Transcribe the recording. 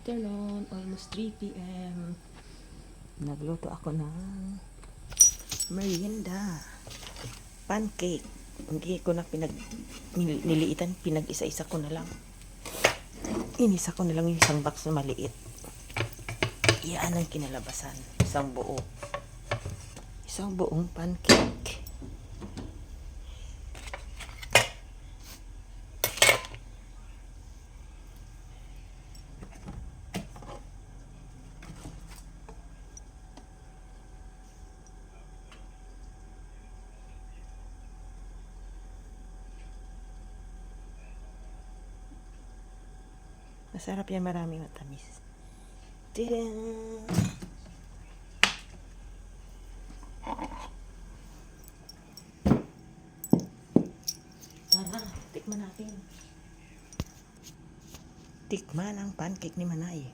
afternoon, almost 3 p.m. Nagluto ako ng merienda. Pancake. Hindi ko na niliitan, pinag-isa-isa ko na lang. Inisa ko na lang yung isang box na maliit. Iyan ang kinalabasan. Isang buo. Isang buong pancake. Masarap yan, maraming matamis. Tadaan! Tara, tikman natin. Tikman ang pancake ni Manay.